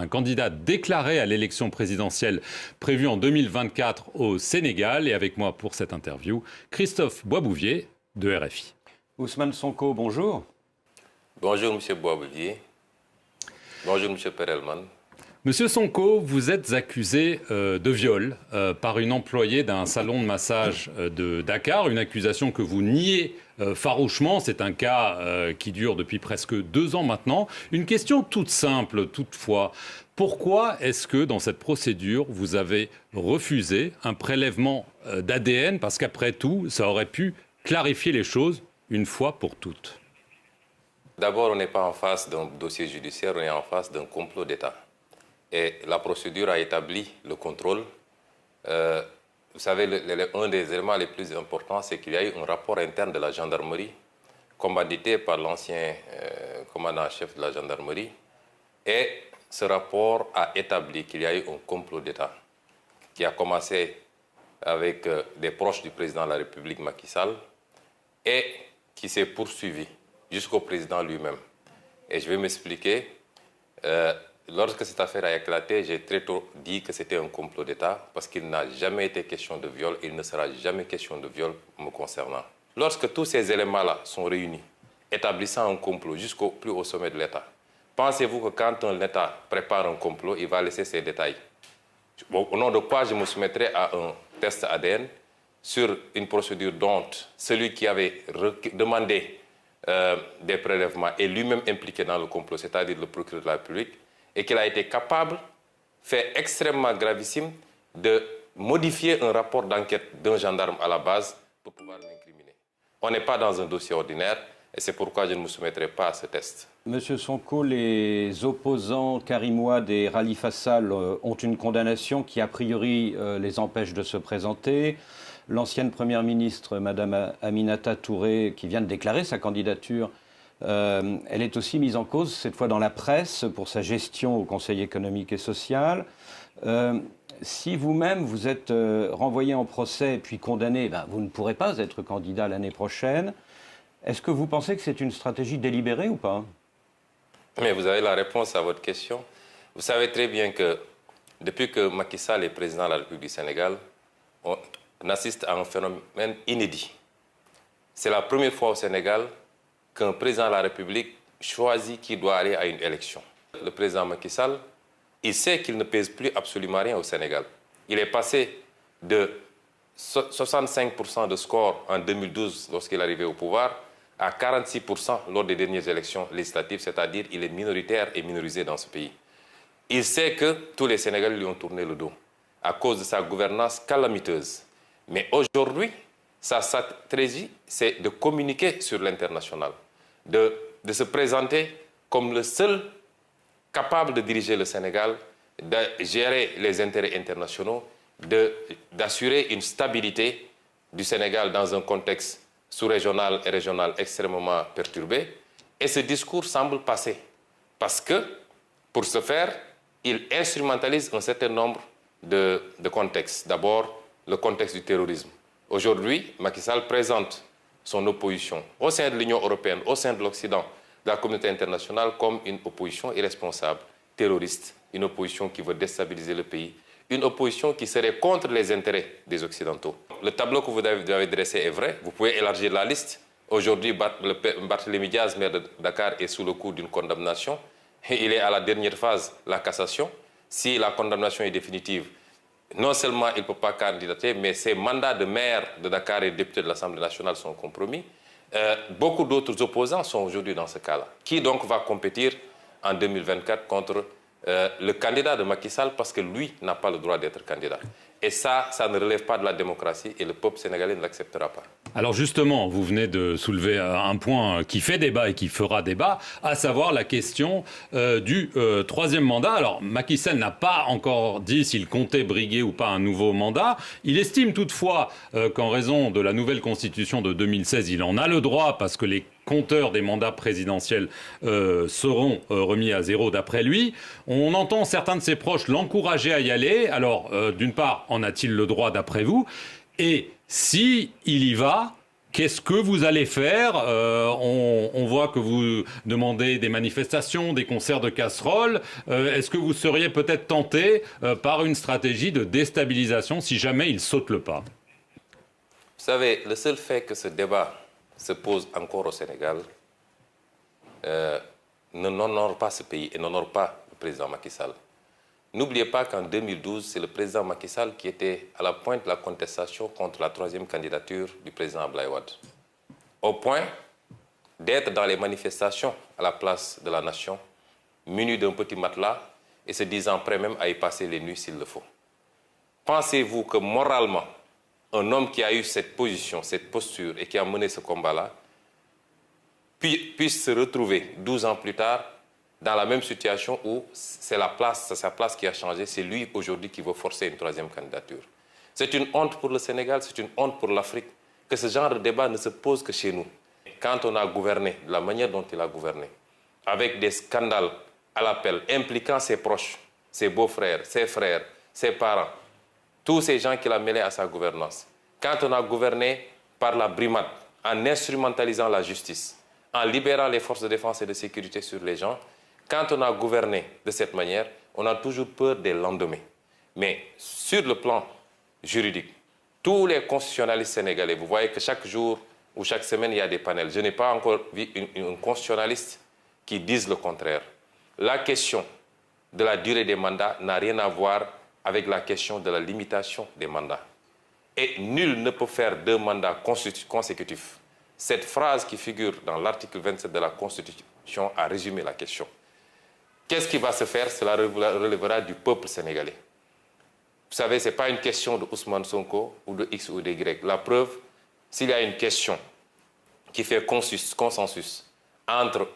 Un candidat déclaré à l'élection présidentielle prévue en 2024 au Sénégal. Et avec moi pour cette interview, Christophe Boisbouvier de RFI. Ousmane Sonko, bonjour. Bonjour M. Boisbouvier. Bonjour M. Perelman. Monsieur Sonko, vous êtes accusé de viol par une employée d'un salon de massage de Dakar, une accusation que vous niez farouchement. C'est un cas qui dure depuis presque 2 ans maintenant. Une question toute simple toutefois. Pourquoi est-ce que dans cette procédure, vous avez refusé un prélèvement d'ADN? Parce qu'après tout, ça aurait pu clarifier les choses une fois pour toutes. D'abord, on n'est pas en face d'un dossier judiciaire, on est en face d'un complot d'État. Et la procédure a établi le contrôle. Vous savez, un des éléments les plus importants, c'est qu'il y a eu un rapport interne de la gendarmerie, commandité par l'ancien commandant-chef de la gendarmerie. Et ce rapport a établi qu'il y a eu un complot d'État qui a commencé avec des proches du président de la République, Macky Sall, et qui s'est poursuivi jusqu'au président lui-même. Et je vais m'expliquer. Lorsque cette affaire a éclaté, j'ai très tôt dit que c'était un complot d'État parce qu'il n'a jamais été question de viol et il ne sera jamais question de viol me concernant. Lorsque tous ces éléments-là sont réunis, établissant un complot jusqu'au plus haut sommet de l'État, pensez-vous que quand un État prépare un complot, il va laisser ces détails? Au nom de quoi je me soumettrai à un test ADN sur une procédure dont celui qui avait demandé des prélèvements est lui-même impliqué dans le complot, c'est-à-dire le procureur de la République, et qu'il a été capable, fait extrêmement gravissime, de modifier un rapport d'enquête d'un gendarme à la base pour pouvoir l'incriminer. On n'est pas dans un dossier ordinaire et c'est pourquoi je ne me soumettrai pas à ce test. Monsieur Sonko, les opposants Karim Ouad et Khalifa Sall ont une condamnation qui, a priori, les empêche de se présenter. L'ancienne première ministre, Madame Aminata Touré, qui vient de déclarer sa candidature, elle est aussi mise en cause, cette fois dans la presse, pour sa gestion au Conseil économique et social. Si vous-même vous êtes renvoyé en procès puis condamné, vous ne pourrez pas être candidat l'année prochaine. Est-ce que vous pensez que c'est une stratégie délibérée ou pas? Mais vous avez la réponse à votre question. Vous savez très bien que depuis que Macky Sall est président de la République du Sénégal, on assiste à un phénomène inédit. C'est la première fois au Sénégal qu'un président de la République choisit qui doit aller à une élection. Le président Macky Sall, il sait qu'il ne pèse plus absolument rien au Sénégal. Il est passé de 65% de score en 2012 lorsqu'il est arrivé au pouvoir à 46% lors des dernières élections législatives, c'est-à-dire qu'il est minoritaire et minorisé dans ce pays. Il sait que tous les Sénégalais lui ont tourné le dos à cause de sa gouvernance calamiteuse. Mais aujourd'hui, sa stratégie, c'est de communiquer sur l'international, de se présenter comme le seul capable de diriger le Sénégal, de gérer les intérêts internationaux, d'assurer une stabilité du Sénégal dans un contexte sous-régional et régional extrêmement perturbé. Et ce discours semble passer. Parce que, pour ce faire, il instrumentalise un certain nombre de contextes. D'abord, le contexte du terrorisme. Aujourd'hui, Macky Sall présente son opposition au sein de l'Union européenne, au sein de l'Occident, de la communauté internationale, comme une opposition irresponsable, terroriste, une opposition qui veut déstabiliser le pays, une opposition qui serait contre les intérêts des Occidentaux. Le tableau que vous avez dressé est vrai, vous pouvez élargir la liste. Aujourd'hui, Barthélémy Diaz, maire de Dakar, est sous le coup d'une condamnation. Et il est à la dernière phase, la cassation. Si la condamnation est définitive, non seulement il ne peut pas candidater, mais ses mandats de maire de Dakar et de député de l'Assemblée nationale sont compromis. Beaucoup d'autres opposants sont aujourd'hui dans ce cas-là. Qui donc va compétir en 2024 contre le candidat de Macky Sall parce que lui n'a pas le droit d'être candidat? Et ça ne relève pas de la démocratie et le peuple sénégalais ne l'acceptera pas. Alors justement, vous venez de soulever un point qui fait débat et qui fera débat, à savoir la question du troisième mandat. Alors Macky Sall n'a pas encore dit s'il comptait briguer ou pas un nouveau mandat. Il estime toutefois qu'en raison de la nouvelle constitution de 2016, il en a le droit parce que les compteurs des mandats présidentiels seront remis à zéro d'après lui. On entend certains de ses proches l'encourager à y aller. Alors d'une part, en a-t-il le droit d'après vous? Et si il y va, Qu'est-ce que vous allez faire? On voit que vous demandez des manifestations, des concerts de casseroles. Est-ce que vous seriez peut-être tenté par une stratégie de déstabilisation si jamais il saute le pas? Vous savez, le seul fait que ce débat se pose encore au Sénégal n'honore pas ce pays et n'honore pas le président Macky Sall. N'oubliez pas qu'en 2012, c'est le président Macky Sall qui était à la pointe de la contestation contre la troisième candidature du président Abdoulaye Wade. Au point d'être dans les manifestations à la place de la nation, muni d'un petit matelas et se disant prêt même à y passer les nuits s'il le faut. Pensez-vous que moralement, un homme qui a eu cette position, cette posture et qui a mené ce combat-là, puisse se retrouver 12 ans plus tard dans la même situation où c'est sa place qui a changé, c'est lui aujourd'hui qui veut forcer une troisième candidature. C'est une honte pour le Sénégal, c'est une honte pour l'Afrique que ce genre de débat ne se pose que chez nous. Quand on a gouverné de la manière dont il a gouverné, avec des scandales à l'appel impliquant ses proches, ses beaux-frères, ses parents, tous ces gens qu'il a mêlés à sa gouvernance. Quand on a gouverné par la brimade, en instrumentalisant la justice, en libérant les forces de défense et de sécurité sur les gens, quand on a gouverné de cette manière, on a toujours peur des lendemains. Mais sur le plan juridique, tous les constitutionnalistes sénégalais, vous voyez que chaque jour ou chaque semaine, il y a des panels. Je n'ai pas encore vu un constitutionnaliste qui dise le contraire. La question de la durée des mandats n'a rien à voir avec la question de la limitation des mandats. Et nul ne peut faire 2 mandats consécutifs. Cette phrase qui figure dans l'article 27 de la Constitution a résumé la question. Qu'est-ce qui va se faire? Cela relèvera du peuple sénégalais. Vous savez, ce n'est pas une question de Ousmane Sonko ou de X ou de Y. La preuve, s'il y a une question qui fait consensus entre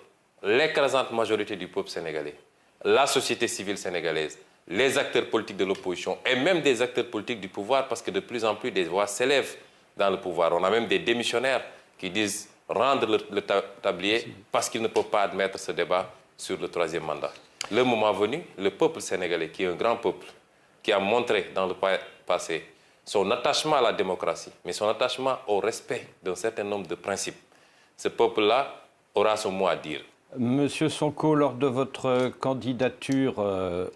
l'écrasante majorité du peuple sénégalais, la société civile sénégalaise, les acteurs politiques de l'opposition et même des acteurs politiques du pouvoir, parce que de plus en plus des voix s'élèvent dans le pouvoir. On a même des démissionnaires qui disent rendre le tablier parce qu'ils ne peuvent pas admettre ce débat sur le 3e mandat. Le moment venu, le peuple sénégalais, qui est un grand peuple, qui a montré dans le passé son attachement à la démocratie, mais son attachement au respect d'un certain nombre de principes, ce peuple-là aura son mot à dire. Monsieur Sonko, lors de votre candidature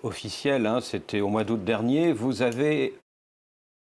officielle, c'était au mois d'août dernier, vous avez